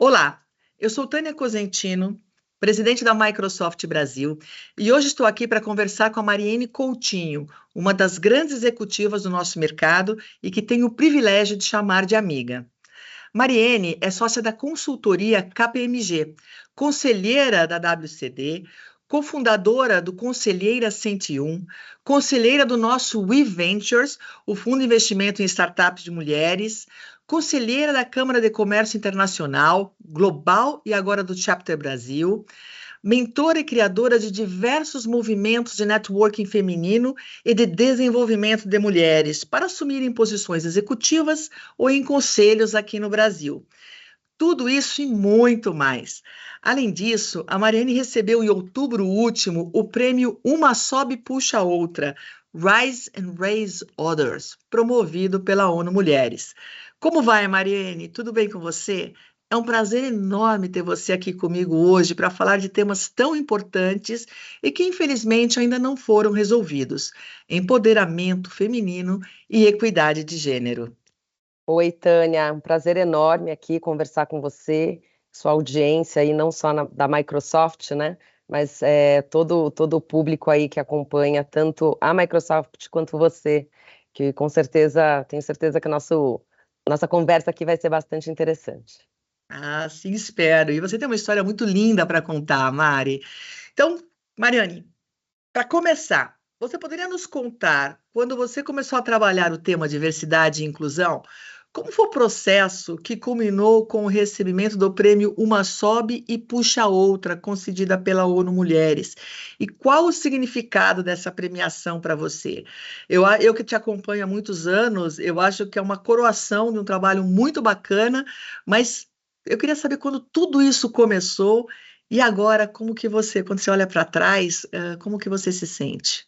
Olá, eu sou Tânia Cosentino, presidente da Microsoft Brasil, e hoje estou aqui para conversar com a Mariene Coutinho, uma das grandes executivas do nosso mercado e que tenho o privilégio de chamar de amiga. Mariene é sócia da consultoria KPMG, conselheira da WCD, cofundadora do Conselheira 101, conselheira do nosso We Ventures, o Fundo de Investimento em Startups de Mulheres, conselheira da Câmara de Comércio Internacional, Global e agora do Chapter Brasil, mentora e criadora de diversos movimentos de networking feminino e de desenvolvimento de mulheres para assumirem posições executivas ou em conselhos aqui no Brasil. Tudo isso e muito mais. Além disso, a Mariane recebeu em outubro último o prêmio Uma Sobe Puxa a Outra, Rise and Raise Others, promovido pela ONU Mulheres. Como vai, Mariane? Tudo bem com você? É um prazer enorme ter você aqui comigo hoje para falar de temas tão importantes e que, infelizmente, ainda não foram resolvidos: empoderamento feminino e equidade de gênero. Oi, Tânia, um prazer enorme aqui conversar com você, sua audiência aí, não só da Microsoft, né, mas todo o público aí que acompanha tanto a Microsoft quanto você, que com certeza, tenho certeza que nossa conversa aqui vai ser bastante interessante. Ah, sim, espero. E você tem uma história muito linda para contar, Mari. Então, Mariane, para começar, você poderia nos contar, quando você começou a trabalhar o tema diversidade e inclusão, como foi o processo que culminou com o recebimento do prêmio Uma Sobe e Puxa a Outra, concedida pela ONU Mulheres? E qual o significado dessa premiação para você? Eu que te acompanho há muitos anos, eu acho que é uma coroação de um trabalho muito bacana, mas eu queria saber quando tudo isso começou e agora, como que você, quando você olha para trás, como que você se sente?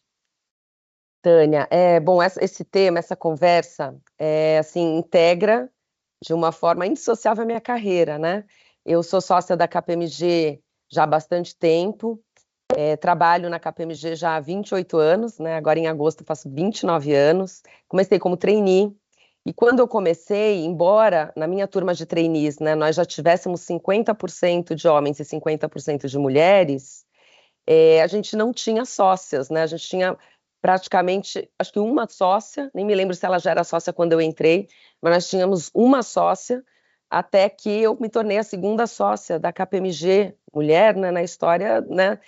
Tânia, bom, esse tema, essa conversa, assim, integra de uma forma indissociável a minha carreira, né? Eu sou sócia da KPMG já há bastante tempo, trabalho na KPMG já há 28 anos, né? Agora em agosto eu faço 29 anos. Comecei como trainee, e quando eu comecei, embora na minha turma de trainees, né, nós já tivéssemos 50% de homens e 50% de mulheres, a gente não tinha sócias, né? A gente tinha praticamente, acho que uma sócia, nem me lembro se ela já era sócia quando eu entrei, mas nós tínhamos uma sócia até que eu me tornei a segunda sócia da KPMG, mulher, né, na história, né,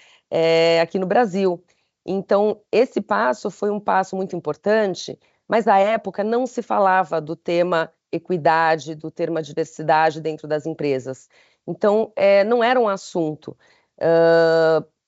aqui no Brasil. Então, esse passo foi um passo muito importante, mas à época não se falava do tema equidade, do tema diversidade dentro das empresas. Então, não era um assunto.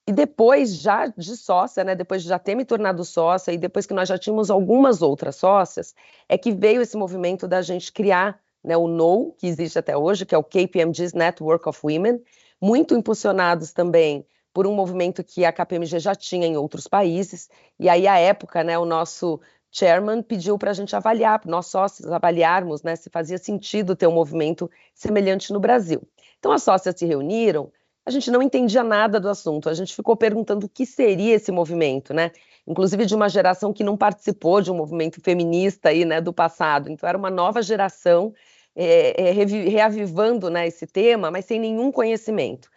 E depois já de sócia, né, depois de já ter me tornado sócia e depois que nós já tínhamos algumas outras sócias, é que veio esse movimento da gente criar, né, o NOW, que existe até hoje, que é o KPMG's Network of Women, muito impulsionados também por um movimento que a KPMG já tinha em outros países, e aí à época, né, o nosso chairman pediu para a gente avaliar, para nós sócios avaliarmos, né, se fazia sentido ter um movimento semelhante no Brasil. Então as sócias se reuniram, a gente não entendia nada do assunto, a gente ficou perguntando o que seria esse movimento, né? Inclusive de uma geração que não participou de um movimento feminista aí, né, do passado. Então era uma nova geração reavivando, né, esse tema, mas sem nenhum conhecimento.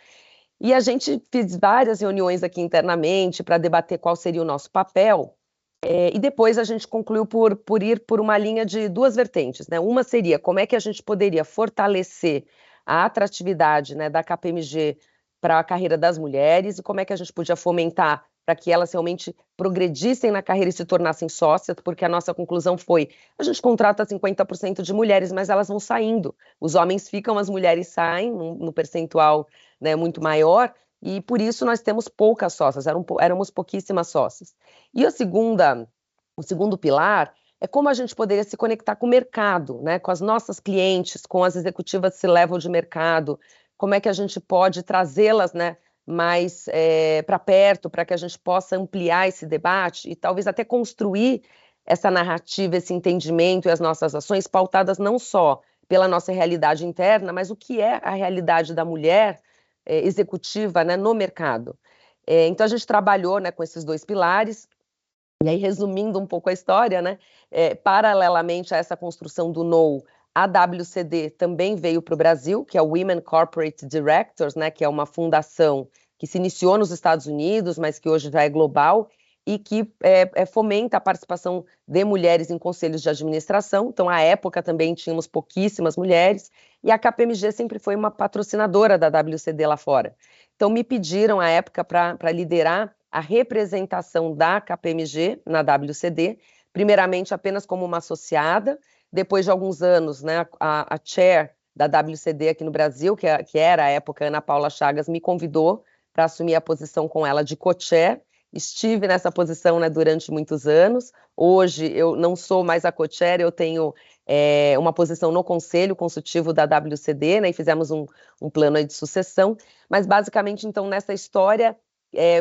E a gente fez várias reuniões aqui internamente para debater qual seria o nosso papel. E depois a gente concluiu por ir por uma linha de duas vertentes, né? Uma seria como é que a gente poderia fortalecer a atratividade, né, da KPMG para a carreira das mulheres e como é que a gente podia fomentar para que elas realmente progredissem na carreira e se tornassem sócias, porque a nossa conclusão foi: a gente contrata 50% de mulheres, mas elas vão saindo. Os homens ficam, as mulheres saem no percentual, né, muito maior, e por isso nós temos poucas sócias, éramos pouquíssimas sócias. E o segundo pilar é como a gente poderia se conectar com o mercado, né, com as nossas clientes, com as executivas C-level de mercado, como é que a gente pode trazê-las, né, mais para perto, para que a gente possa ampliar esse debate e talvez até construir essa narrativa, esse entendimento e as nossas ações pautadas não só pela nossa realidade interna, mas o que é a realidade da mulher executiva, né, no mercado. Então a gente trabalhou, né, com esses dois pilares. E aí, resumindo um pouco a história, né, paralelamente a essa construção do NOW, A WCD também veio para o Brasil, que é o Women Corporate Directors, né, que é uma fundação que se iniciou nos Estados Unidos, mas que hoje já é global, e que fomenta a participação de mulheres em conselhos de administração. Então, à época também tínhamos pouquíssimas mulheres, e a KPMG sempre foi uma patrocinadora da WCD lá fora. Então, me pediram, à época, para liderar a representação da KPMG na WCD, primeiramente apenas como uma associada. Depois de alguns anos, né, a chair da WCD aqui no Brasil, que era à época Ana Paula Chagas, me convidou para assumir a posição com ela de co-chair. Estive nessa posição, né, durante muitos anos. Hoje eu não sou mais a co-chair, eu tenho uma posição no Conselho Consultivo da WCD, né, e fizemos um plano aí de sucessão. Mas basicamente, então, nessa história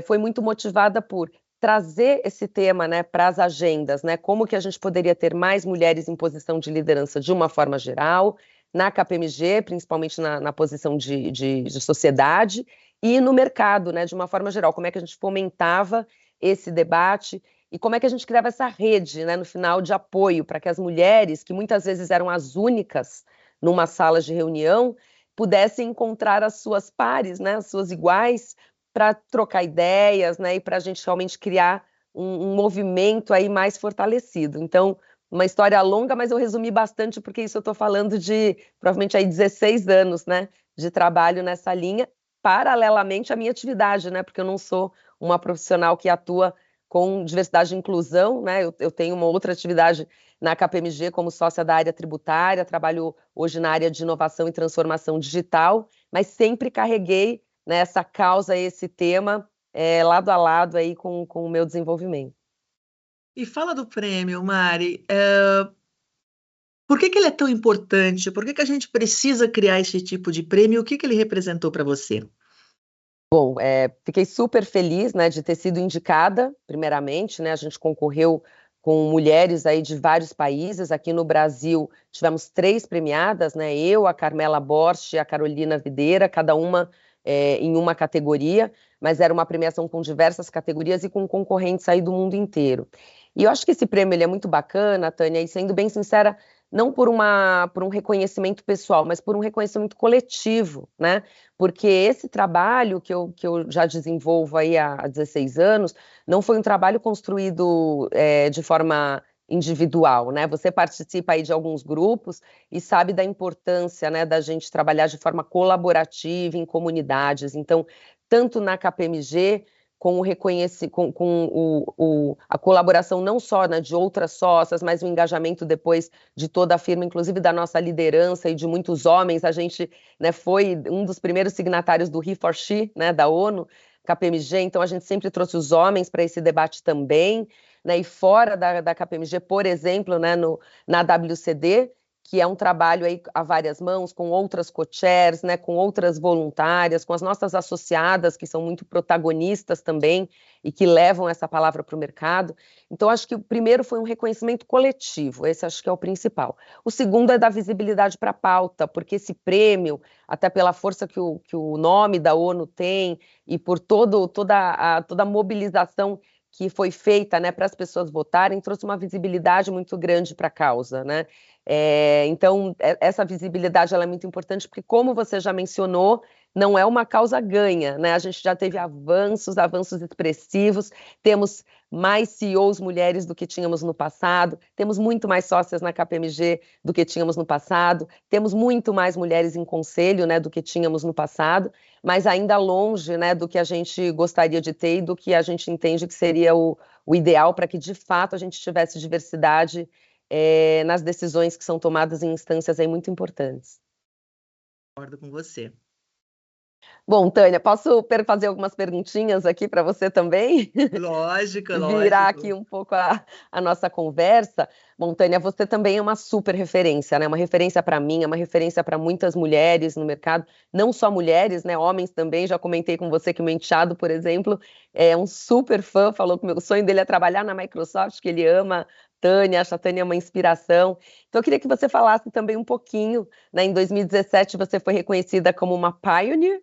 foi muito motivada por trazer esse tema, né, para as agendas, né, como que a gente poderia ter mais mulheres em posição de liderança de uma forma geral, na KPMG, principalmente na posição de sociedade, e no mercado, né, de uma forma geral, como é que a gente fomentava esse debate e como é que a gente criava essa rede, né, no final, de apoio para que as mulheres, que muitas vezes eram as únicas numa sala de reunião, pudessem encontrar as suas pares, né, as suas iguais, para trocar ideias, né, e para a gente realmente criar um movimento aí mais fortalecido. Então, uma história longa, mas eu resumi bastante porque isso eu estou falando de provavelmente aí 16 anos, né, de trabalho nessa linha, paralelamente à minha atividade, né, porque eu não sou uma profissional que atua com diversidade e inclusão, né, eu tenho uma outra atividade na KPMG como sócia da área tributária, trabalho hoje na área de inovação e transformação digital, mas sempre carreguei, né, essa causa, esse tema, lado a lado aí com o meu desenvolvimento. E fala do prêmio, Mari. Por que ele é tão importante? Por que a gente precisa criar esse tipo de prêmio? O que ele representou para você? Bom, fiquei super feliz, né, de ter sido indicada, primeiramente, né, a gente concorreu com mulheres aí de vários países. Aqui no Brasil tivemos 3 premiadas, né, eu, a Carmela Borsch e a Carolina Videira, cada uma em uma categoria, mas era uma premiação com diversas categorias e com concorrentes aí do mundo inteiro. E eu acho que esse prêmio ele é muito bacana, Tânia, e sendo bem sincera, não por um reconhecimento pessoal, mas por um reconhecimento coletivo, né? Porque esse trabalho que eu já desenvolvo aí há 16 anos, não foi um trabalho construído de forma individual, né? Você participa aí de alguns grupos e sabe da importância, né, da gente trabalhar de forma colaborativa em comunidades. Então, tanto na KPMG, com a colaboração não só, né, de outras sócias, mas o engajamento depois de toda a firma, inclusive da nossa liderança e de muitos homens. A gente, né, foi um dos primeiros signatários do He4She, né, da ONU, KPMG, então a gente sempre trouxe os homens para esse debate também, né, e fora da KPMG, por exemplo, né, na WCD, que é um trabalho aí a várias mãos, com outras co-chairs, né, com outras voluntárias, com as nossas associadas, que são muito protagonistas também e que levam essa palavra para o mercado. Então, acho que o primeiro foi um reconhecimento coletivo, esse acho que é o principal. O segundo é dar visibilidade para a pauta, porque esse prêmio, até pela força que o nome da ONU tem e por toda a mobilização que foi feita, né, para as pessoas votarem, trouxe uma visibilidade muito grande para a causa, né? Então, essa visibilidade ela é muito importante, porque, como você já mencionou, não é uma causa ganha, né? A gente já teve avanços expressivos, temos mais CEOs mulheres do que tínhamos no passado, temos muito mais sócias na KPMG do que tínhamos no passado, temos muito mais mulheres em conselho, né, do que tínhamos no passado, mas ainda longe, né, do que a gente gostaria de ter e do que a gente entende que seria o ideal para que, de fato, a gente tivesse diversidade nas decisões que são tomadas em instâncias aí muito importantes. Concordo com você. Bom, Tânia, posso fazer algumas perguntinhas aqui para você também? Lógico, Virar lógico. aqui um pouco a nossa conversa. Bom, Tânia, você também é uma super referência, né? Uma referência para mim, é uma referência para muitas mulheres no mercado, não só mulheres, né? Homens também. Já comentei com você que o meu enteado, por exemplo, é um super fã, falou que o sonho dele é trabalhar na Microsoft, que ele ama Tânia, acha a Tânia uma inspiração. Então, eu queria que você falasse também um pouquinho, né? Em 2017, você foi reconhecida como uma pioneer,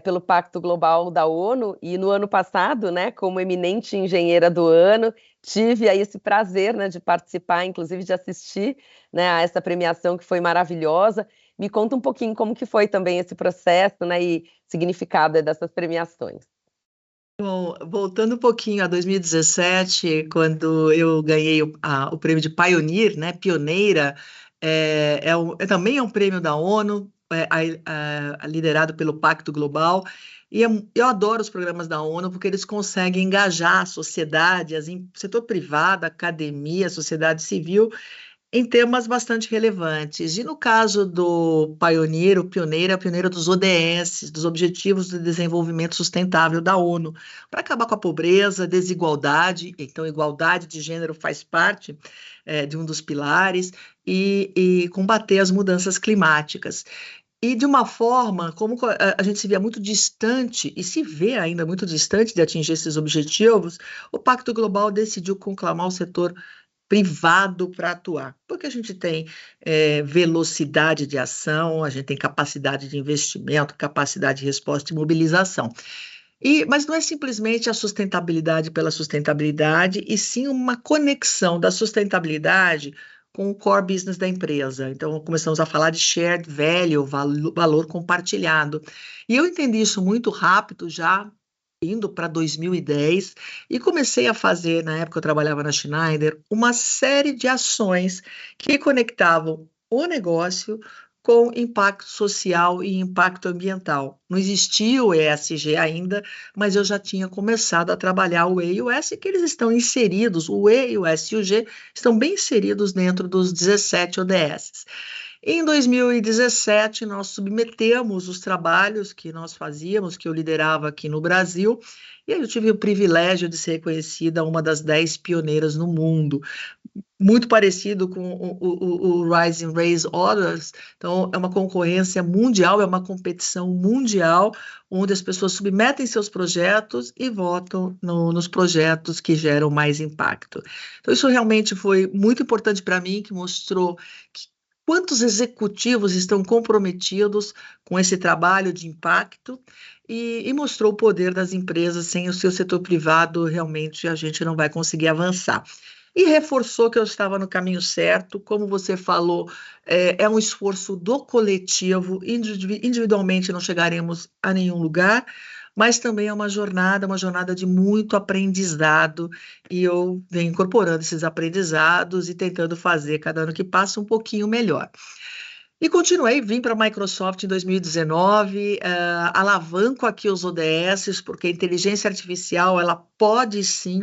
pelo Pacto Global da ONU, e no ano passado, né, como eminente engenheira do ano, tive aí esse prazer, né, de participar, inclusive de assistir, né, a essa premiação que foi maravilhosa. Me conta um pouquinho como que foi também esse processo, né, e significado dessas premiações. Bom, voltando um pouquinho a 2017, quando eu ganhei o prêmio de Pioneer, né, pioneira, também é um prêmio da ONU, liderado pelo Pacto Global, e eu adoro os programas da ONU porque eles conseguem engajar a sociedade, o setor privado, a academia, a sociedade civil, em temas bastante relevantes. E no caso do Pioneer, o Pioneiro é o pioneiro dos ODS, dos Objetivos de Desenvolvimento Sustentável da ONU, para acabar com a pobreza, desigualdade. Então, igualdade de gênero faz parte de um dos pilares, e combater as mudanças climáticas. E de uma forma, como a gente se via muito distante, e se vê ainda muito distante de atingir esses objetivos, o Pacto Global decidiu conclamar o setor privado para atuar, porque a gente tem velocidade de ação, a gente tem capacidade de investimento, capacidade de resposta e mobilização. Mas não é simplesmente a sustentabilidade pela sustentabilidade, e sim uma conexão da sustentabilidade com o core business da empresa. Então, começamos a falar de shared value, valor compartilhado. E eu entendi isso muito rápido, já indo para 2010, e comecei a fazer, na época eu trabalhava na Schneider, uma série de ações que conectavam o negócio com impacto social e impacto ambiental. Não existia o ESG ainda, mas eu já tinha começado a trabalhar o E e o S, que eles estão inseridos, o E, o S e o G, estão bem inseridos dentro dos 17 ODS. Em 2017, nós submetemos os trabalhos que nós fazíamos, que eu liderava aqui no Brasil, e aí eu tive o privilégio de ser reconhecida uma das 10 pioneiras no mundo, muito parecido com o Rise and Raise Others. Então, é uma concorrência mundial, é uma competição mundial, onde as pessoas submetem seus projetos e votam nos projetos que geram mais impacto. Então, isso realmente foi muito importante para mim, que mostrou quantos executivos estão comprometidos com esse trabalho de impacto, e mostrou o poder das empresas. Sem o seu setor privado, realmente a gente não vai conseguir avançar. E reforçou que eu estava no caminho certo. Como você falou, é um esforço do coletivo, individualmente não chegaremos a nenhum lugar, mas também é uma jornada de muito aprendizado, e eu venho incorporando esses aprendizados e tentando fazer cada ano que passa um pouquinho melhor. E continuei, vim para a Microsoft em 2019, alavanco aqui os ODS, porque a inteligência artificial, ela pode sim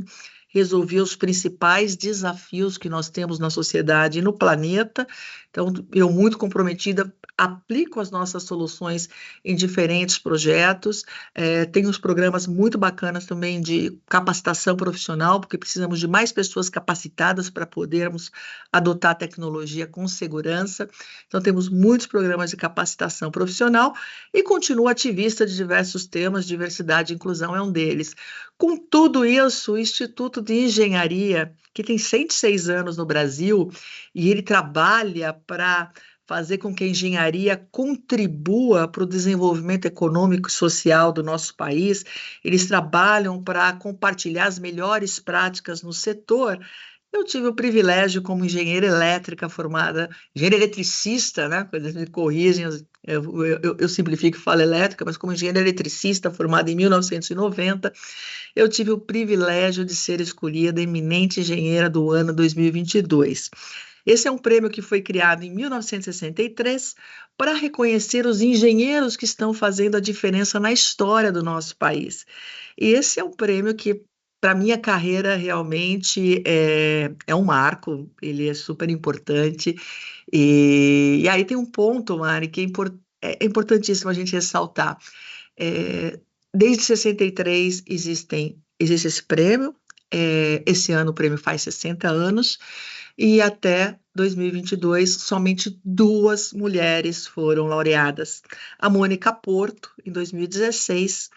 resolver os principais desafios que nós temos na sociedade e no planeta. Então, eu, muito comprometida, aplico as nossas soluções em diferentes projetos. Tenho uns programas muito bacanas também de capacitação profissional, porque precisamos de mais pessoas capacitadas para podermos adotar a tecnologia com segurança. Então, temos muitos programas de capacitação profissional, e continuo ativista de diversos temas. Diversidade e inclusão é um deles. Com tudo isso, o Instituto de Engenharia, que tem 106 anos no Brasil, e ele trabalha para fazer com que a engenharia contribua para o desenvolvimento econômico e social do nosso país. Eles trabalham para compartilhar as melhores práticas no setor. Eu tive o privilégio, como engenheira elétrica formada, engenheira eletricista, né? Quando eles me corrigem, eu simplifico e falo elétrica, mas como engenheira eletricista formada em 1990, eu tive o privilégio de ser escolhida eminente engenheira do ano 2022. Esse é um prêmio que foi criado em 1963 para reconhecer os engenheiros que estão fazendo a diferença na história do nosso país. E esse é um prêmio que, para a minha carreira, realmente é um marco, ele é super importante. E aí tem um ponto, Mari, que é importantíssimo a gente ressaltar. Desde 63 existe esse prêmio. Esse ano o prêmio faz 60 anos, e até 2022 somente 2 mulheres foram laureadas. A Mônica Porto, em 2016,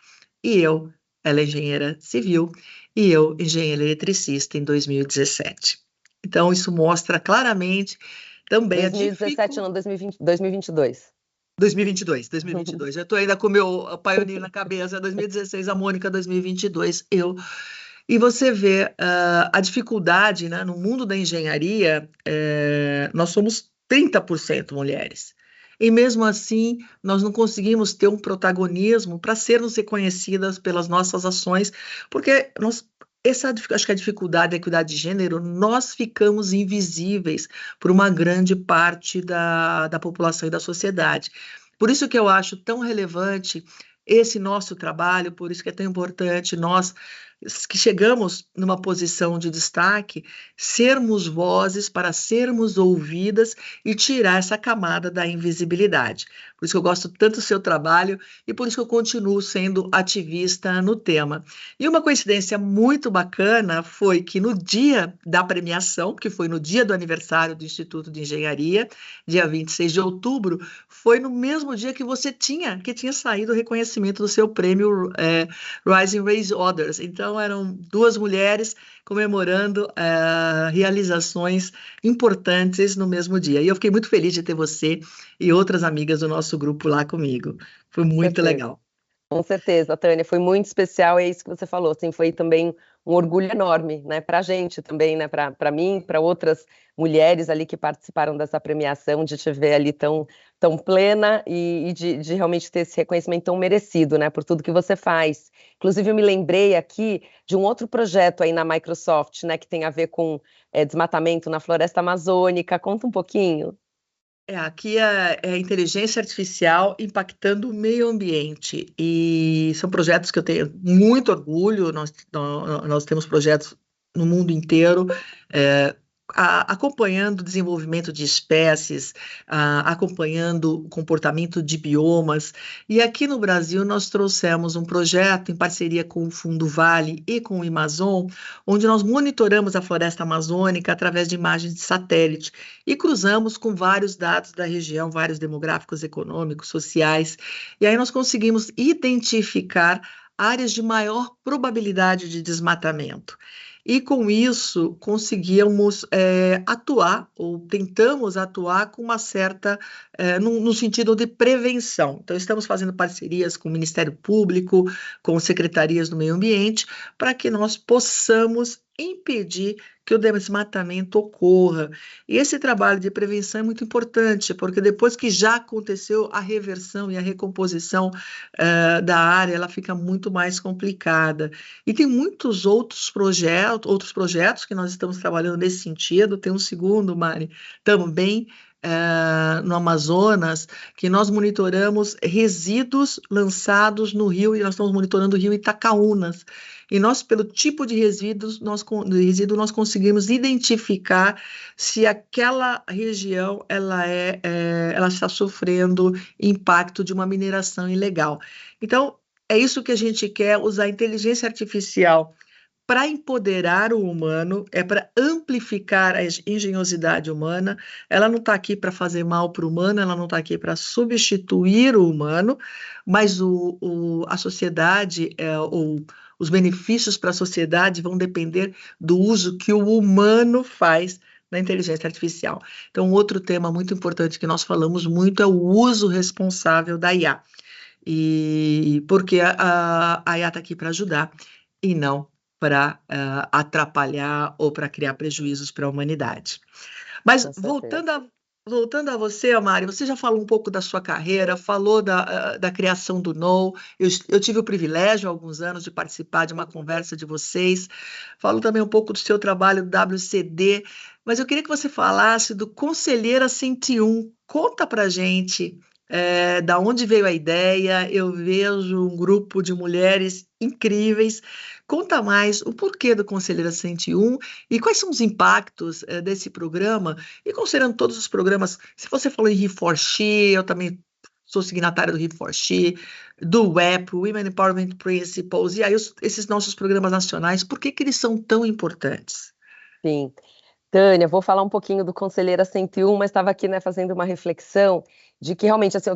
e eu, ela é engenheira civil, e eu, engenheira eletricista, em 2017. Então, isso mostra claramente também 2017 não, 2020, 2022. 2022. Já estou ainda com o meu Pioneer na cabeça. 2016, a Mônica, 2022, eu. E você vê a dificuldade, né, no mundo da engenharia, nós somos 30% mulheres. E mesmo assim, nós não conseguimos ter um protagonismo para sermos reconhecidas pelas nossas ações, porque acho que a dificuldade da equidade de gênero, nós ficamos invisíveis por uma grande parte da população e da sociedade. Por isso que eu acho tão relevante esse nosso trabalho, por isso que é tão importante nós que chegamos numa posição de destaque, sermos vozes para sermos ouvidas e tirar essa camada da invisibilidade. Por isso que eu gosto tanto do seu trabalho e por isso que eu continuo sendo ativista no tema. E uma coincidência muito bacana foi que no dia da premiação, que foi no dia do aniversário do Instituto de Engenharia, dia 26 de outubro, foi no mesmo dia que tinha saído o reconhecimento do seu prêmio Rising Raise Others. Então, eram duas mulheres comemorando realizações importantes no mesmo dia. E eu fiquei muito feliz de ter você e outras amigas do nosso grupo lá comigo. Foi Com muito certeza. legal. Com certeza, Tânia, foi muito especial, é isso que você falou, assim, foi também um orgulho enorme, né, para a gente também, né, para mim, para outras mulheres ali que participaram dessa premiação, de te ver ali tão plena e de realmente ter esse reconhecimento tão merecido, né, por tudo que você faz. Inclusive, eu me lembrei aqui de um outro projeto aí na Microsoft, né, que tem a ver com desmatamento na floresta amazônica, conta um pouquinho. Aqui é a inteligência artificial impactando o meio ambiente. E são projetos que eu tenho muito orgulho. Nós temos projetos no mundo inteiro, é, acompanhando o desenvolvimento de espécies, acompanhando o comportamento de biomas. E aqui no Brasil, nós trouxemos um projeto em parceria com o Fundo Vale e com o Amazon, onde nós monitoramos a floresta amazônica através de imagens de satélite e cruzamos com vários dados da região, vários demográficos, econômicos, sociais, e aí nós conseguimos identificar áreas de maior probabilidade de desmatamento. E com isso conseguíamos atuar, ou tentamos atuar com uma certa, no sentido de prevenção. Então, estamos fazendo parcerias com o Ministério Público, com secretarias do meio ambiente, para que nós possamos impedir que o desmatamento ocorra. E esse trabalho de prevenção é muito importante, porque depois que já aconteceu a reversão e a recomposição da área, ela fica muito mais complicada. E tem muitos outros projetos que nós estamos trabalhando nesse sentido. Tem um segundo, Mari, também no Amazonas, que nós monitoramos resíduos lançados no rio, e nós estamos monitorando o rio Itacaúnas. E nós, pelo tipo de resíduo, nós conseguimos identificar se aquela região ela está sofrendo impacto de uma mineração ilegal. Então, é isso que a gente quer, usar a inteligência artificial para empoderar o humano, é para amplificar a engenhosidade humana. Ela não está aqui para fazer mal para o humano, ela não está aqui para substituir o humano, mas a sociedade, os benefícios para a sociedade vão depender do uso que o humano faz da inteligência artificial. Então, outro tema muito importante que nós falamos muito é o uso responsável da IA. E porque a IA está aqui para ajudar e não para atrapalhar ou para criar prejuízos para a humanidade. Mas voltando a você, Mari, você já falou um pouco da sua carreira, falou da criação do NOW. Eu tive o privilégio, há alguns anos, de participar de uma conversa de vocês. Falou também um pouco do seu trabalho do WCD, mas eu queria que você falasse do Conselheira 101. Conta para a gente da onde veio a ideia. Eu vejo um grupo de mulheres incríveis. Conta mais o porquê do Conselheira 101 e quais são os impactos desse programa. E considerando todos os programas, se você falou em He4She, eu também sou signatária do He4She, do WEP, Women Empowerment Principles, e aí esses nossos programas nacionais, por que eles são tão importantes? Sim. Tânia, vou falar um pouquinho do Conselheira 101, mas estava aqui, né, fazendo uma reflexão de que realmente, assim,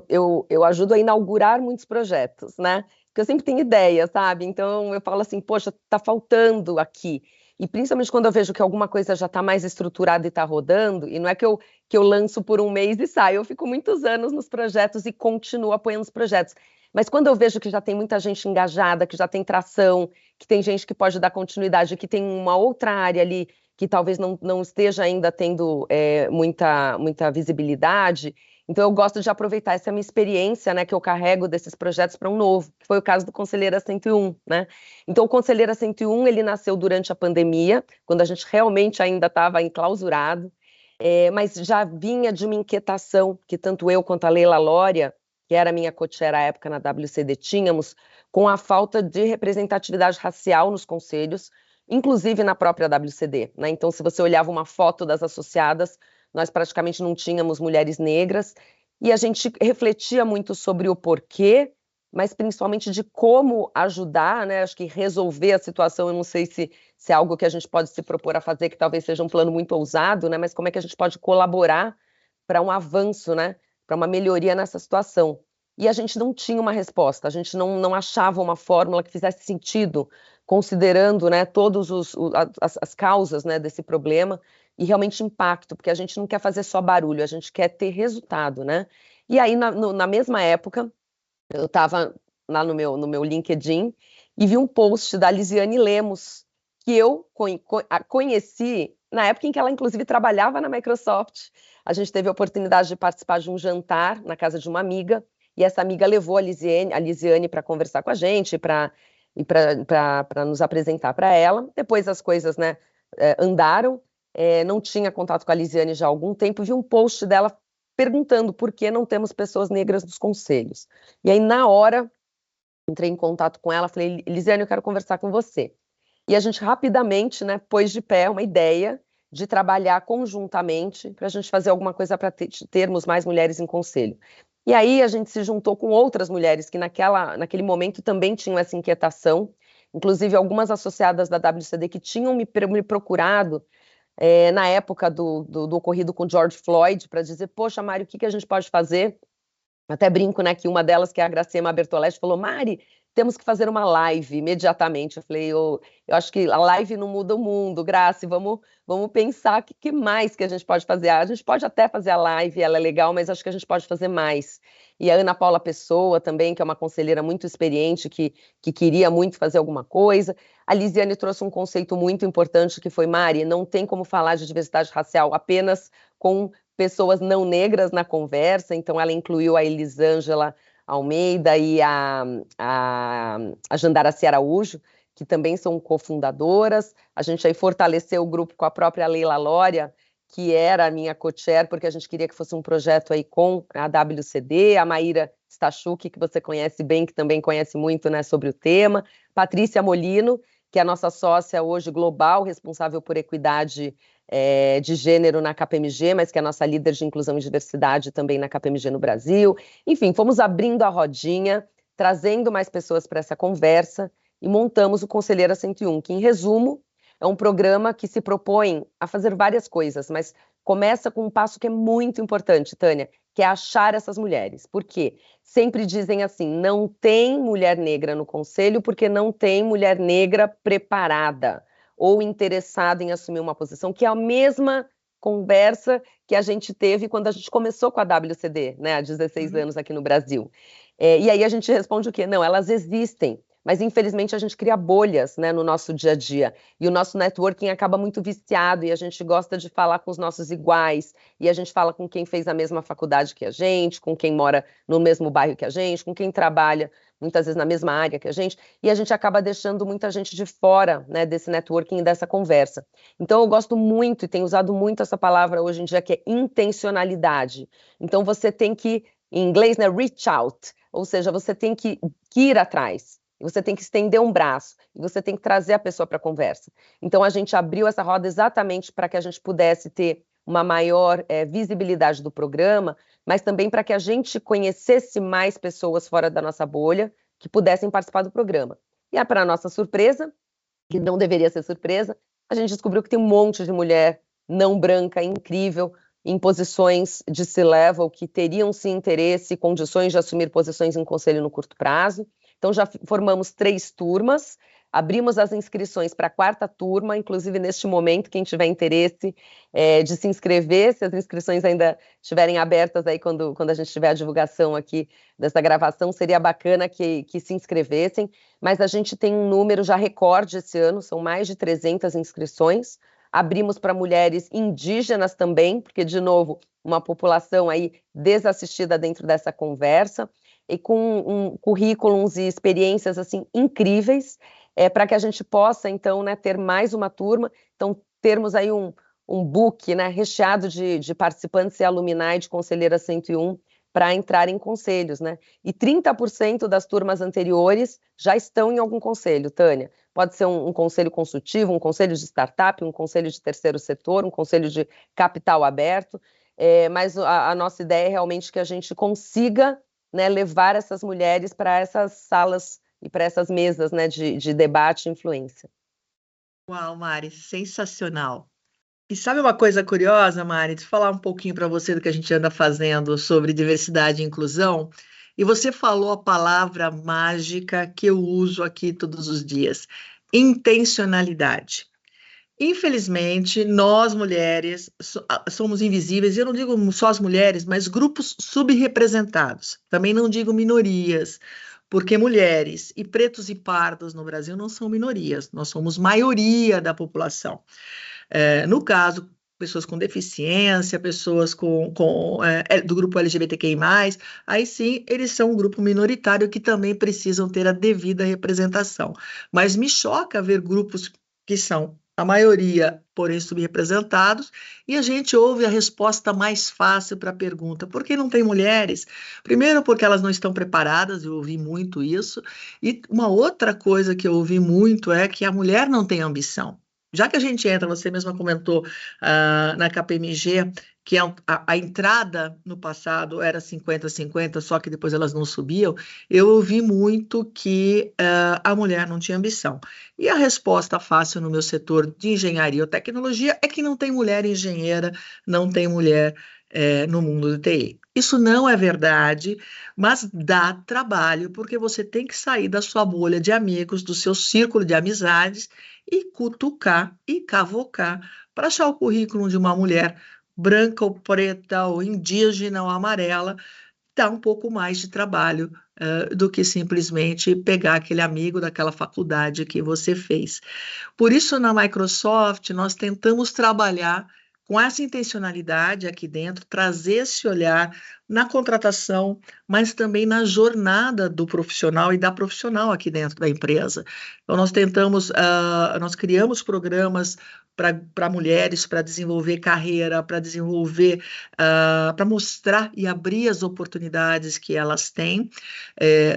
eu ajudo a inaugurar muitos projetos, né? Porque eu sempre tenho ideia, sabe? Então eu falo assim, poxa, tá faltando aqui. E principalmente quando eu vejo que alguma coisa já está mais estruturada e está rodando, e não é que eu lanço por um mês e saio, eu fico muitos anos nos projetos e continuo apoiando os projetos. Mas quando eu vejo que já tem muita gente engajada, que já tem tração, que tem gente que pode dar continuidade, que tem uma outra área ali que talvez não esteja ainda tendo muita visibilidade, então eu gosto de aproveitar essa minha experiência, né, que eu carrego desses projetos para um novo, que foi o caso do Conselheira 101, né? Então o Conselheira 101, ele nasceu durante a pandemia, quando a gente realmente ainda estava enclausurado, mas já vinha de uma inquietação que tanto eu quanto a Leila Lória, que era minha cocheira à época na WCD, tínhamos, com a falta de representatividade racial nos conselhos, inclusive na própria WCD, né? Então, se você olhava uma foto das associadas, nós praticamente não tínhamos mulheres negras, e a gente refletia muito sobre o porquê, mas principalmente de como ajudar, né? Acho que resolver a situação, eu não sei se é algo que a gente pode se propor a fazer, que talvez seja um plano muito ousado, né? Mas como é que a gente pode colaborar para um avanço, né? Para uma melhoria nessa situação. E a gente não tinha uma resposta, a gente não achava uma fórmula que fizesse sentido, considerando, né, todas as causas, né, desse problema e realmente impacto, porque a gente não quer fazer só barulho, a gente quer ter resultado, né? E aí, na mesma época, eu estava lá no meu LinkedIn e vi um post da Lisiane Lemos, que eu conheci na época em que ela, inclusive, trabalhava na Microsoft. A gente teve a oportunidade de participar de um jantar na casa de uma amiga, e essa amiga levou a Lisiane para conversar com a gente, para nos apresentar para ela. Depois as coisas, né, andaram, não tinha contato com a Lisiane já há algum tempo, vi um post dela perguntando por que não temos pessoas negras nos conselhos. E aí, na hora, entrei em contato com ela, falei, Lisiane, eu quero conversar com você. E a gente rapidamente, né, pôs de pé uma ideia de trabalhar conjuntamente para a gente fazer alguma coisa para termos mais mulheres em conselho. E aí a gente se juntou com outras mulheres que naquele momento também tinham essa inquietação, inclusive algumas associadas da WCD que tinham me procurado na época do ocorrido com George Floyd, para dizer, poxa, Mari, o que a gente pode fazer? Até brinco, né, que uma delas, que é a Gracema Bertolesti, falou, Mari, temos que fazer uma live imediatamente. Eu falei, eu acho que a live não muda o mundo, Grace, vamos pensar o que mais que a gente pode fazer. A gente pode até fazer a live, ela é legal, mas acho que a gente pode fazer mais. E a Ana Paula Pessoa também, que é uma conselheira muito experiente, que queria muito fazer alguma coisa. A Lisiane trouxe um conceito muito importante, que foi, Mari, não tem como falar de diversidade racial apenas com pessoas não negras na conversa, então ela incluiu a Elisângela Almeida e a Jandaraci Araújo, que também são cofundadoras. A gente aí fortaleceu o grupo com a própria Leila Lória, que era a minha co-chair, porque a gente queria que fosse um projeto aí com a WCD, a Maíra Stachuk, que você conhece bem, que também conhece muito, né, sobre o tema, Patrícia Molino, que é a nossa sócia hoje global, responsável por equidade de gênero na KPMG, mas que é a nossa líder de inclusão e diversidade também na KPMG no Brasil. Enfim, fomos abrindo a rodinha, trazendo mais pessoas para essa conversa e montamos o Conselheira 101, que, em resumo, é um programa que se propõe a fazer várias coisas, mas começa com um passo que é muito importante, Tânia, que é achar essas mulheres. Por quê? Sempre dizem assim, não tem mulher negra no conselho porque não tem mulher negra preparada ou interessada em assumir uma posição, que é a mesma conversa que a gente teve quando a gente começou com a WCD, né, há 16 anos aqui no Brasil. E aí a gente responde o quê? Não, elas existem, mas infelizmente a gente cria bolhas, né, no nosso dia a dia, e o nosso networking acaba muito viciado, e a gente gosta de falar com os nossos iguais, e a gente fala com quem fez a mesma faculdade que a gente, com quem mora no mesmo bairro que a gente, com quem trabalha muitas vezes na mesma área que a gente, e a gente acaba deixando muita gente de fora, né, desse networking e dessa conversa. Então eu gosto muito, e tenho usado muito essa palavra hoje em dia, que é intencionalidade. Então você tem que, em inglês, né, reach out, ou seja, você tem que ir atrás. Você tem que estender um braço e você tem que trazer a pessoa para a conversa. Então, a gente abriu essa roda exatamente para que a gente pudesse ter uma maior visibilidade do programa, mas também para que a gente conhecesse mais pessoas fora da nossa bolha que pudessem participar do programa. E para a nossa surpresa, que não deveria ser surpresa, a gente descobriu que tem um monte de mulher não branca incrível em posições de C-level que teriam sim interesse e condições de assumir posições em conselho no curto prazo. Então, já formamos 3 turmas. abrimos as inscrições para a 4ª turma, inclusive neste momento, quem tiver interesse de se inscrever, se as inscrições ainda estiverem abertas aí quando a gente tiver a divulgação aqui dessa gravação, seria bacana que se inscrevessem, mas a gente tem um número já recorde esse ano, são mais de 300 inscrições. Abrimos para mulheres indígenas também, porque, de novo, uma população aí desassistida dentro dessa conversa, e com currículos e experiências assim incríveis, para que a gente possa, então, né, ter mais uma turma, então termos aí um book, né, recheado de participantes e alumni de Conselheira 101 para entrar em conselhos, né? E 30% das turmas anteriores já estão em algum conselho, Tânia. Pode ser um conselho consultivo, um conselho de startup, um conselho de terceiro setor, um conselho de capital aberto, mas a nossa ideia é realmente que a gente consiga, né, levar essas mulheres para essas salas e para essas mesas, né, de debate e influência. Uau, Mari, sensacional. E sabe uma coisa curiosa, Mari? De falar um pouquinho para você do que a gente anda fazendo sobre diversidade e inclusão. E você falou a palavra mágica que eu uso aqui todos os dias: intencionalidade. Infelizmente, nós mulheres somos invisíveis, e eu não digo só as mulheres, mas grupos subrepresentados. Também não digo minorias, porque mulheres e pretos e pardos no Brasil não são minorias, nós somos maioria da população. No caso, pessoas com deficiência, pessoas do grupo LGBTQI+, aí sim, eles são um grupo minoritário que também precisam ter a devida representação. Mas me choca ver grupos que são a maioria, porém subrepresentados, e a gente ouve a resposta mais fácil para a pergunta: por que não tem mulheres? Primeiro, porque elas não estão preparadas, eu ouvi muito isso, e uma outra coisa que eu ouvi muito é que a mulher não tem ambição. Já que a gente entra, você mesma comentou na KPMG, que a entrada no passado era 50-50, só que depois elas não subiam, eu ouvi muito que a mulher não tinha ambição. E a resposta fácil no meu setor de engenharia ou tecnologia é que não tem mulher engenheira, não tem mulher no mundo do TI. Isso não é verdade, mas dá trabalho, porque você tem que sair da sua bolha de amigos, do seu círculo de amizades, e cutucar e cavocar para achar o currículo de uma mulher branca ou preta ou indígena ou amarela. Dá um pouco mais de trabalho do que simplesmente pegar aquele amigo daquela faculdade que você fez. Por isso, na Microsoft, nós tentamos trabalhar com essa intencionalidade aqui dentro, trazer esse olhar na contratação, mas também na jornada do profissional e da profissional aqui dentro da empresa. Então, nós criamos programas para mulheres, para desenvolver carreira, para desenvolver, para mostrar e abrir as oportunidades que elas têm.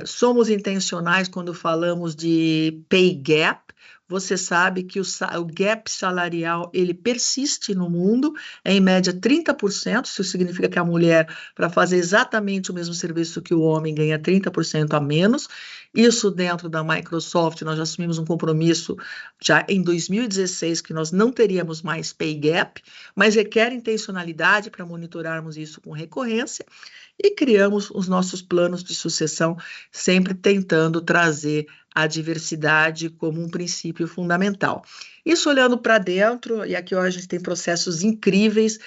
Somos intencionais quando falamos de pay gap. Você sabe que o gap salarial, ele persiste no mundo, é em média 30%, isso significa que a mulher, para fazer exatamente o mesmo serviço que o homem, ganha 30% a menos. Isso dentro da Microsoft, nós já assumimos um compromisso já em 2016, que nós não teríamos mais pay gap, mas requer intencionalidade para monitorarmos isso com recorrência, e criamos os nossos planos de sucessão, sempre tentando trazer a diversidade como um princípio fundamental. Isso olhando para dentro, e aqui hoje a gente tem processos incríveis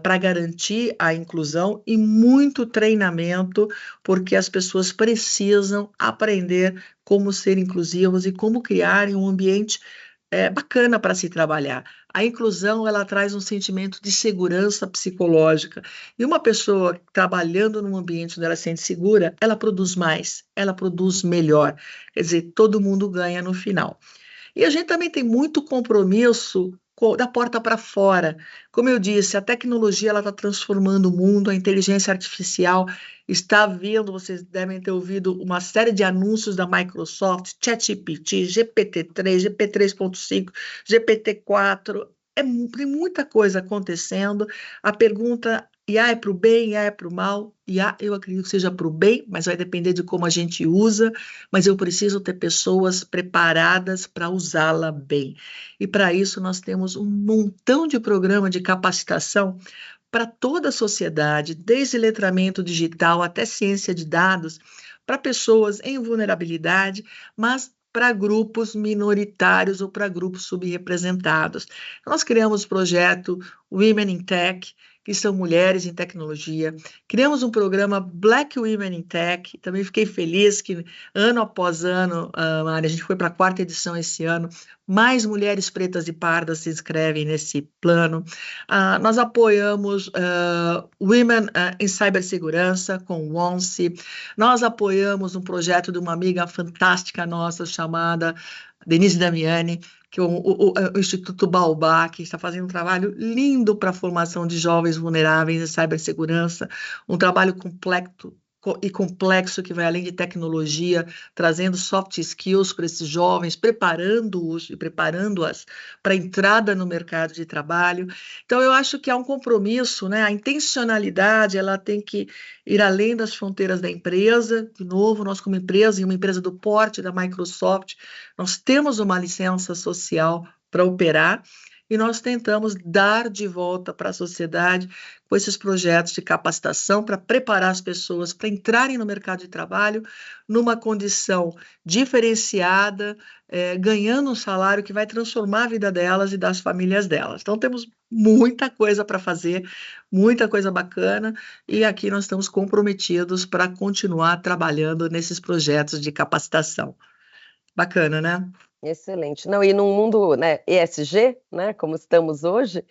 para garantir a inclusão e muito treinamento, porque as pessoas precisam aprender como ser inclusivas e como criarem um ambiente bacana para se trabalhar. A inclusão, ela traz um sentimento de segurança psicológica. E uma pessoa trabalhando num ambiente onde ela se sente segura, ela produz mais, ela produz melhor. Quer dizer, todo mundo ganha no final. E a gente também tem muito compromisso da porta para fora. Como eu disse, a tecnologia ela está transformando o mundo, a inteligência artificial está vindo, vocês devem ter ouvido uma série de anúncios da Microsoft, ChatGPT, GPT-3, GPT 3.5, GPT-4, tem muita coisa acontecendo. A pergunta, IA é para o bem, IA é para o mal? IA eu acredito que seja para o bem, mas vai depender de como a gente usa, mas eu preciso ter pessoas preparadas para usá-la bem. E para isso nós temos um montão de programa de capacitação para toda a sociedade, desde letramento digital até ciência de dados, para pessoas em vulnerabilidade, mas para grupos minoritários ou para grupos subrepresentados. Nós criamos o projeto Women in Tech, que são mulheres em tecnologia. Criamos um programa Black Women in Tech. Também fiquei feliz que, ano após ano, Mari, a gente foi para a 4ª edição esse ano, mais mulheres pretas e pardas se inscrevem nesse plano. Nós apoiamos Women em Cibersegurança, com o ONCE. Nós apoiamos um projeto de uma amiga fantástica nossa, chamada Denise Damiani, que é o Instituto Baobá, que está fazendo um trabalho lindo para a formação de jovens vulneráveis em cibersegurança, um trabalho complexo que vai além de tecnologia, trazendo soft skills para esses jovens, preparando-os e preparando-as para a entrada no mercado de trabalho. Então, eu acho que há um compromisso, né? A intencionalidade, ela tem que ir além das fronteiras da empresa. De novo, nós como empresa, e uma empresa do porte da Microsoft, nós temos uma licença social para operar, e nós tentamos dar de volta para a sociedade com esses projetos de capacitação para preparar as pessoas para entrarem no mercado de trabalho numa condição diferenciada, ganhando um salário que vai transformar a vida delas e das famílias delas. Então, temos muita coisa para fazer, muita coisa bacana, e aqui nós estamos comprometidos para continuar trabalhando nesses projetos de capacitação. Bacana, né? Excelente. Não, e num mundo, né, ESG, né, como estamos hoje,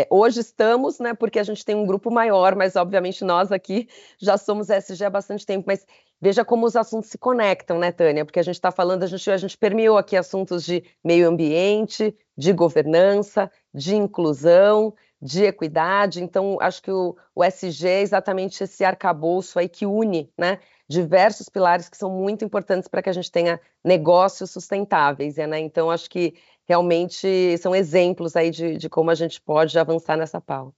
hoje estamos, né, porque a gente tem um grupo maior, mas obviamente nós aqui já somos ESG há bastante tempo, mas veja como os assuntos se conectam, né, Tânia, porque a gente está falando, a gente permeou aqui assuntos de meio ambiente, de governança, de inclusão, de equidade, então acho que o ESG é exatamente esse arcabouço aí que une, né, diversos pilares que são muito importantes para que a gente tenha negócios sustentáveis, né? Então, acho que realmente são exemplos aí de como a gente pode avançar nessa pauta.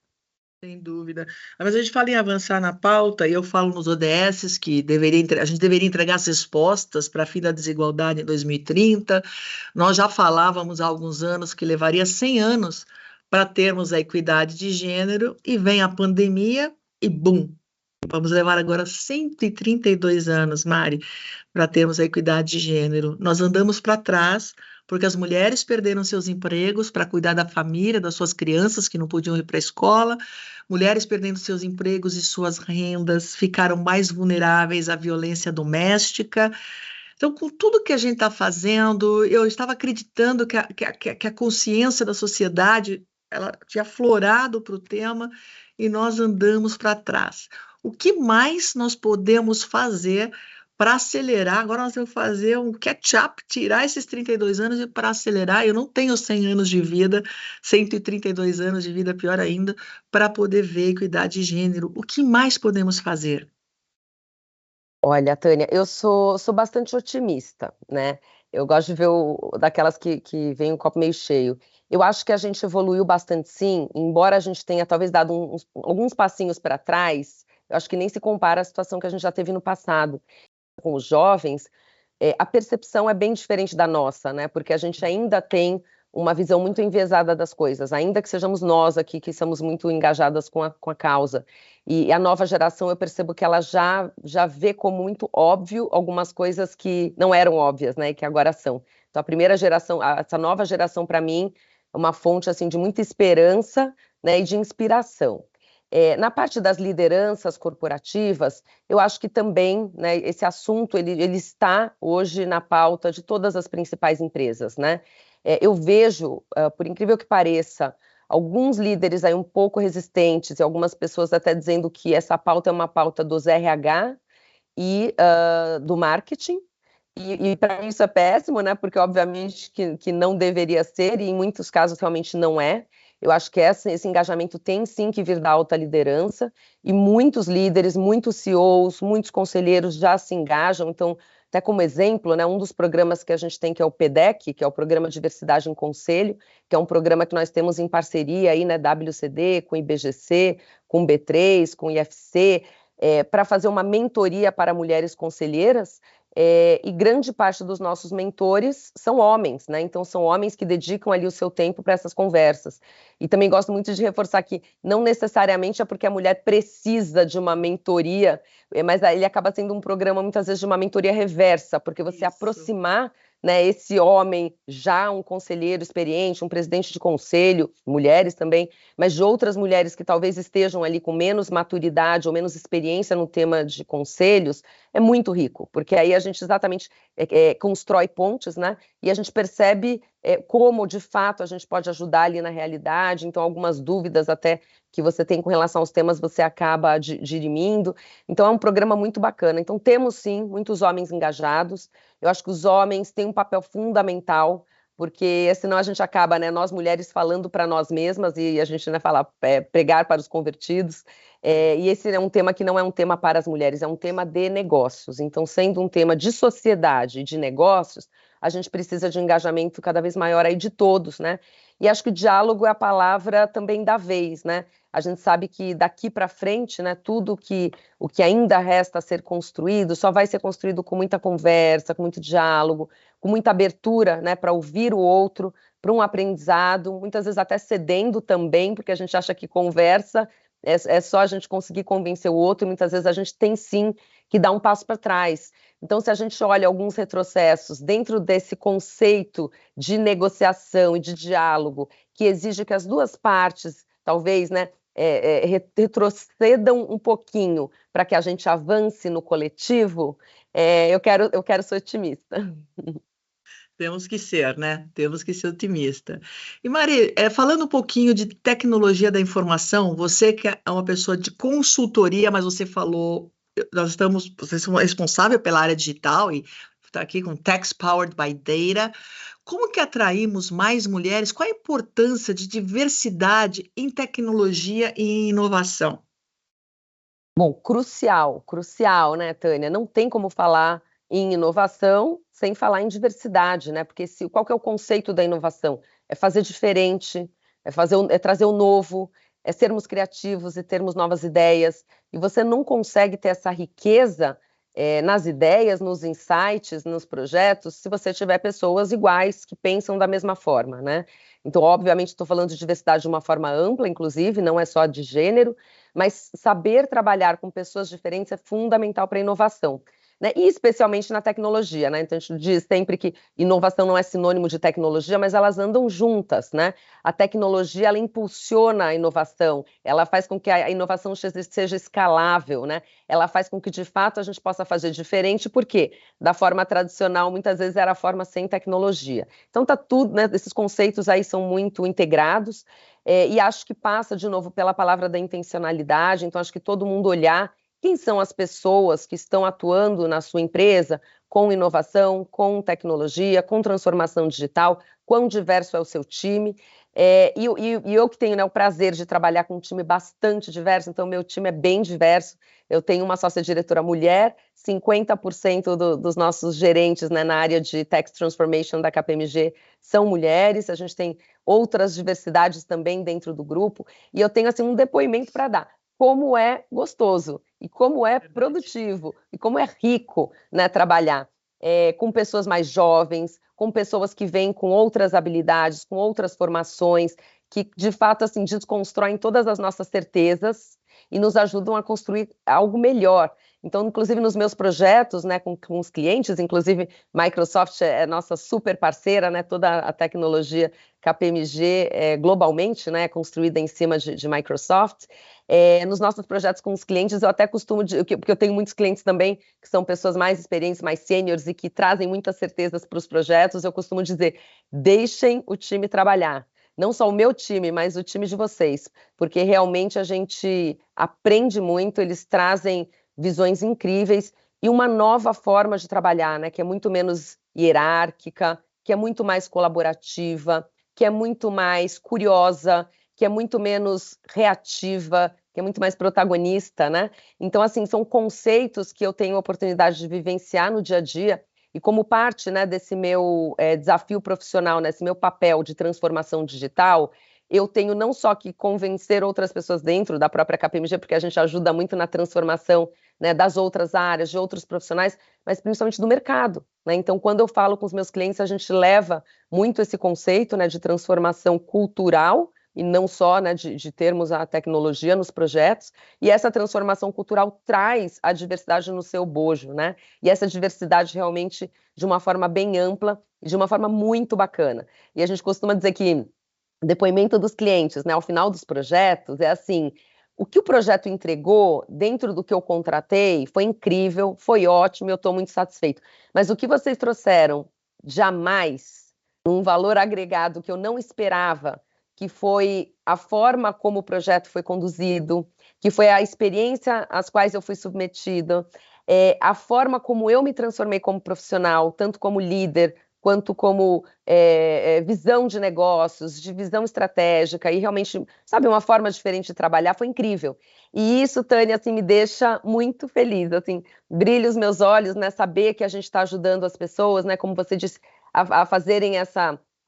Sem dúvida. Mas a gente fala em avançar na pauta, e eu falo nos ODSs que a gente deveria entregar as respostas para fim da desigualdade em 2030. Nós já falávamos há alguns anos que levaria 100 anos para termos a equidade de gênero, e vem a pandemia e bum! Vamos levar agora 132 anos, Mari, para termos a equidade de gênero. Nós andamos para trás porque as mulheres perderam seus empregos para cuidar da família, das suas crianças que não podiam ir para a escola, mulheres perdendo seus empregos e suas rendas, ficaram mais vulneráveis à violência doméstica. Então, com tudo que a gente está fazendo, eu estava acreditando que a consciência da sociedade ela tinha aflorado para o tema, e nós andamos para trás. O que mais nós podemos fazer para acelerar? Agora nós temos que fazer um catch-up, tirar esses 32 anos e para acelerar. Eu não tenho 100 anos de vida, 132 anos de vida, pior ainda, para poder ver equidade de gênero. O que mais podemos fazer? Olha, Tânia, eu sou bastante otimista, né? Eu gosto de ver daquelas que vem o copo meio cheio. Eu acho que a gente evoluiu bastante, sim, embora a gente tenha talvez dado alguns passinhos para trás, eu acho que nem se compara à situação que a gente já teve no passado. Com os jovens, a percepção é bem diferente da nossa, né? Porque a gente ainda tem uma visão muito enviesada das coisas, ainda que sejamos nós aqui que somos muito engajadas com a causa. E a nova geração, eu percebo que ela já vê como muito óbvio algumas coisas que não eram óbvias, né? E que agora são. Então, a primeira geração, essa nova geração, para mim, é uma fonte assim de muita esperança, né? E de inspiração. Na parte das lideranças corporativas, eu acho que também, né, esse assunto ele está hoje na pauta de todas as principais empresas, né? Eu vejo, por incrível que pareça, alguns líderes aí um pouco resistentes e algumas pessoas até dizendo que essa pauta é uma pauta dos RH e do marketing. E para mim isso é péssimo, né? Porque obviamente que não deveria ser, e em muitos casos realmente não é. Eu acho que esse engajamento tem sim que vir da alta liderança, e muitos líderes, muitos CEOs, muitos conselheiros já se engajam. Então, até como exemplo, né, um dos programas que a gente tem, que é o PDEC, que é o Programa Diversidade em Conselho, que é um programa que nós temos em parceria aí, né, WCD, com o IBGC, com o B3, com o IFC, para fazer uma mentoria para mulheres conselheiras. E grande parte dos nossos mentores são homens, né? Então são homens que dedicam ali o seu tempo para essas conversas. E também gosto muito de reforçar que não necessariamente é porque a mulher precisa de uma mentoria, mas ele acaba sendo um programa muitas vezes de uma mentoria reversa, porque você Isso. aproximar né, esse homem já um conselheiro experiente, um presidente de conselho, mulheres também, mas de outras mulheres que talvez estejam ali com menos maturidade ou menos experiência no tema de conselhos, é muito rico, porque aí a gente exatamente constrói pontes, né, e a gente percebe como, de fato, a gente pode ajudar ali na realidade, então algumas dúvidas até que você tem com relação aos temas, você acaba dirimindo. Então, é um programa muito bacana. Então, temos, sim, muitos homens engajados. Eu acho que os homens têm um papel fundamental, porque senão a gente acaba, né, nós mulheres falando para nós mesmas, e a gente, né, fala, pregar para os convertidos. E esse é um tema que não é um tema para as mulheres, é um tema de negócios. Então, sendo um tema de sociedade e de negócios, a gente precisa de um engajamento cada vez maior aí de todos, né? E acho que o diálogo é a palavra também da vez, né? A gente sabe que daqui para frente, né, o que ainda resta a ser construído só vai ser construído com muita conversa, com muito diálogo, com muita abertura, né, para ouvir o outro, para um aprendizado, muitas vezes até cedendo também, porque a gente acha que conversa é só a gente conseguir convencer o outro, e muitas vezes a gente tem sim que dar um passo para trás. Então, se a gente olha alguns retrocessos dentro desse conceito de negociação e de diálogo, que exige que as duas partes, talvez, né, retrocedam um pouquinho para que a gente avance no coletivo, eu quero ser otimista. Temos que ser, né? Temos que ser otimista. E Mari, falando um pouquinho de tecnologia da informação, você que é uma pessoa de consultoria, mas você falou, vocês são responsável pela área digital e está aqui com Techs Powered by Data. Como que atraímos mais mulheres? Qual a importância de diversidade em tecnologia e em inovação? Bom, crucial, crucial, né, Tânia? Não tem como falar em inovação sem falar em diversidade, né? Porque qual que é o conceito da inovação? É fazer diferente, é trazer o novo, é sermos criativos e termos novas ideias. E você não consegue ter essa riqueza, nas ideias, nos insights, nos projetos, se você tiver pessoas iguais que pensam da mesma forma, né? Então, obviamente, estou falando de diversidade de uma forma ampla, inclusive, não é só de gênero, mas saber trabalhar com pessoas diferentes é fundamental para a inovação, né? E especialmente na tecnologia, né? Então a gente diz sempre que inovação não é sinônimo de tecnologia, mas elas andam juntas, né? A tecnologia ela impulsiona a inovação, ela faz com que a inovação seja escalável, né? Ela faz com que de fato a gente possa fazer diferente, porque da forma tradicional muitas vezes era a forma sem tecnologia. Então tá tudo, né? Esses conceitos aí são muito integrados. E acho que passa, de novo, pela palavra da intencionalidade. Então, acho que todo mundo olhar quem são as pessoas que estão atuando na sua empresa com inovação, com tecnologia, com transformação digital, quão diverso é o seu time. E eu que tenho, né, o prazer de trabalhar com um time bastante diverso, então meu time é bem diverso. Eu tenho uma sócia-diretora mulher, 50% dos nossos gerentes, né, na área de Tech Transformation da KPMG são mulheres, a gente tem outras diversidades também dentro do grupo, e eu tenho assim um depoimento para dar. Como é gostoso, e como é produtivo, e como é rico, né, trabalhar com pessoas mais jovens, com pessoas que vêm com outras habilidades, com outras formações, que de fato assim desconstroem todas as nossas certezas e nos ajudam a construir algo melhor. Então, inclusive nos meus projetos, né, com os clientes, inclusive Microsoft é nossa super parceira, né, toda a tecnologia KPMG globalmente, né, construída em cima de Microsoft. Nos nossos projetos com os clientes, eu até costumo, porque eu tenho muitos clientes também que são pessoas mais experientes, mais sêniores e que trazem muitas certezas para os projetos, eu costumo dizer, deixem o time trabalhar. Não só o meu time, mas o time de vocês, porque realmente a gente aprende muito, eles trazem visões incríveis e uma nova forma de trabalhar, né, que é muito menos hierárquica, que é muito mais colaborativa, que é muito mais curiosa, que é muito menos reativa, que é muito mais protagonista, né? Então, assim, são conceitos que eu tenho a oportunidade de vivenciar no dia a dia e como parte, né, desse meu desafio profissional, nesse meu papel de transformação digital, eu tenho não só que convencer outras pessoas dentro da própria KPMG, porque a gente ajuda muito na transformação, né, das outras áreas, de outros profissionais, mas principalmente do mercado, né? Então, quando eu falo com os meus clientes, a gente leva muito esse conceito, né, de transformação cultural e não só, né, de termos a tecnologia nos projetos, e essa transformação cultural traz a diversidade no seu bojo, né? E essa diversidade realmente de uma forma bem ampla e de uma forma muito bacana. E a gente costuma dizer que o depoimento dos clientes, né, ao final dos projetos, é assim: o que o projeto entregou dentro do que eu contratei foi incrível, foi ótimo, eu estou muito satisfeito. Mas o que vocês trouxeram jamais, um valor agregado que eu não esperava, que foi a forma como o projeto foi conduzido, que foi a experiência às quais eu fui submetida, a forma como eu me transformei como profissional, tanto como líder, quanto como visão de negócios, de visão estratégica, e realmente, sabe, uma forma diferente de trabalhar, foi incrível. E isso, Tânia, assim, me deixa muito feliz, assim, brilha os meus olhos, né, saber que a gente está ajudando as pessoas, né, como você disse, a fazerem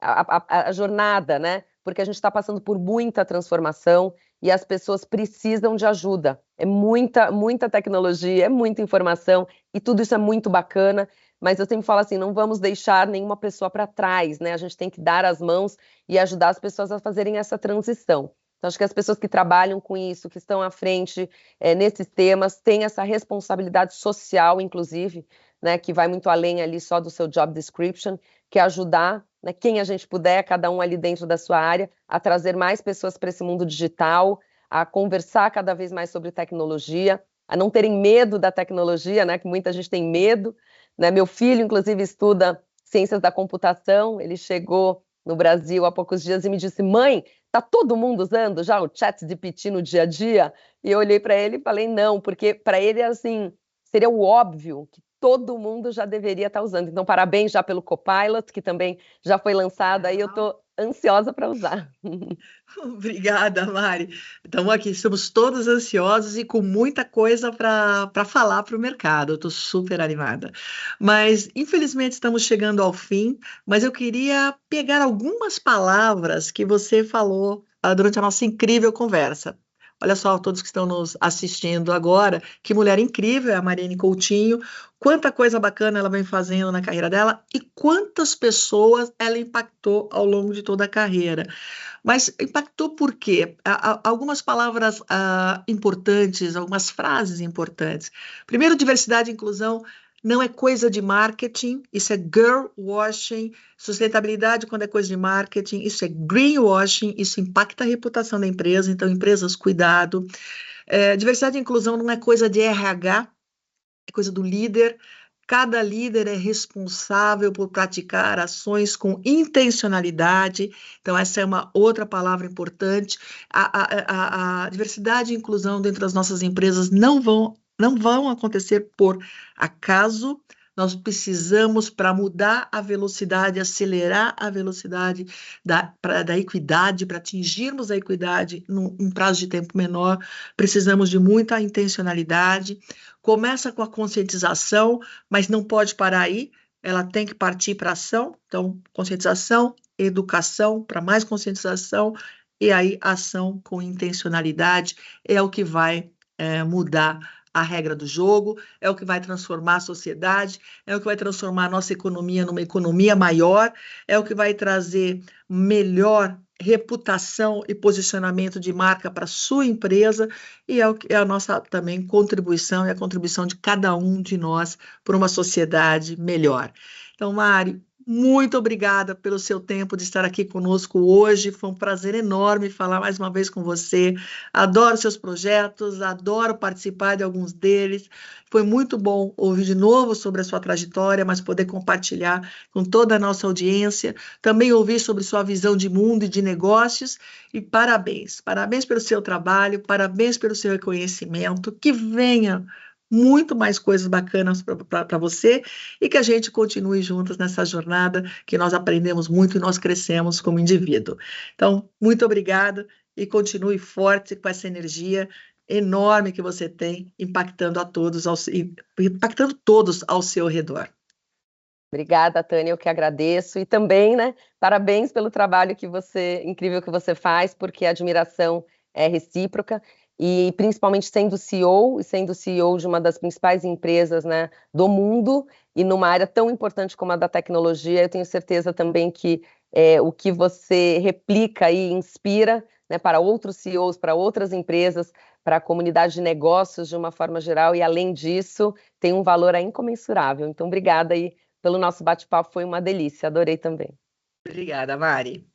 a jornada, né, porque a gente está passando por muita transformação e as pessoas precisam de ajuda. É muita tecnologia, é muita informação, e tudo isso é muito bacana, mas eu sempre falo assim, não vamos deixar nenhuma pessoa para trás, né? A gente tem que dar as mãos e ajudar as pessoas a fazerem essa transição. Então, acho que as pessoas que trabalham com isso, que estão à frente nesses temas, têm essa responsabilidade social, inclusive, né, que vai muito além ali só do seu job description, que é ajudar, né, quem a gente puder, cada um ali dentro da sua área, a trazer mais pessoas para esse mundo digital, a conversar cada vez mais sobre tecnologia, a não terem medo da tecnologia, né, que muita gente tem medo, né? Meu filho, inclusive, estuda ciências da computação, ele chegou no Brasil há poucos dias e me disse: mãe, tá todo mundo usando já o ChatGPT no dia a dia? E eu olhei para ele e falei: não, porque para ele, assim, seria o óbvio que todo mundo já deveria estar usando. Então, parabéns já pelo Copilot, que também já foi lançado, aí eu estou ansiosa para usar. Obrigada, Mari. Estamos aqui, estamos todos ansiosos e com muita coisa para falar para o mercado. Eu estou super animada. Mas, infelizmente, estamos chegando ao fim. Mas eu queria pegar algumas palavras que você falou durante a nossa incrível conversa. Olha só, todos que estão nos assistindo agora, que mulher incrível é a Mariane Coutinho, quanta coisa bacana ela vem fazendo na carreira dela e quantas pessoas ela impactou ao longo de toda a carreira. Mas impactou por quê? Algumas palavras importantes, algumas frases importantes. Primeiro, diversidade e inclusão não é coisa de marketing, isso é girl washing. Sustentabilidade, quando é coisa de marketing, isso é greenwashing, isso impacta a reputação da empresa, então, empresas, cuidado. Diversidade e inclusão não é coisa de RH, é coisa do líder. Cada líder é responsável por praticar ações com intencionalidade. Então, essa é uma outra palavra importante. A diversidade e inclusão dentro das nossas empresas não vão acontecer por acaso. Nós precisamos, para mudar a velocidade, acelerar a velocidade da equidade, para atingirmos a equidade num prazo de tempo menor, precisamos de muita intencionalidade. Começa com a conscientização, mas não pode parar aí, ela tem que partir para ação. Então, conscientização, educação, para mais conscientização, e aí ação com intencionalidade é o que vai mudar a regra do jogo, é o que vai transformar a sociedade, é o que vai transformar a nossa economia numa economia maior, é o que vai trazer melhor reputação e posicionamento de marca para a sua empresa, e é a nossa também contribuição e a contribuição de cada um de nós por uma sociedade melhor. Então, Mari, muito obrigada pelo seu tempo de estar aqui conosco hoje. Foi um prazer enorme falar mais uma vez com você. Adoro seus projetos, adoro participar de alguns deles. Foi muito bom ouvir de novo sobre a sua trajetória, mas poder compartilhar com toda a nossa audiência. Também ouvir sobre sua visão de mundo e de negócios. E parabéns, parabéns pelo seu trabalho, parabéns pelo seu reconhecimento. Que venha muito mais coisas bacanas para você e que a gente continue juntas nessa jornada, que nós aprendemos muito e nós crescemos como indivíduo. Então, muito obrigada e continue forte com essa energia enorme que você tem, impactando todos ao seu redor. Obrigada, Tânia, eu que agradeço. E também, né, parabéns pelo trabalho incrível que você faz, porque a admiração é recíproca. E principalmente sendo CEO, e sendo CEO de uma das principais empresas, né, do mundo, e numa área tão importante como a da tecnologia, eu tenho certeza também que o que você replica e inspira, né, para outros CEOs, para outras empresas, para a comunidade de negócios de uma forma geral, e além disso, tem um valor incomensurável. Então, obrigada aí pelo nosso bate-papo, foi uma delícia, adorei também. Obrigada, Mari.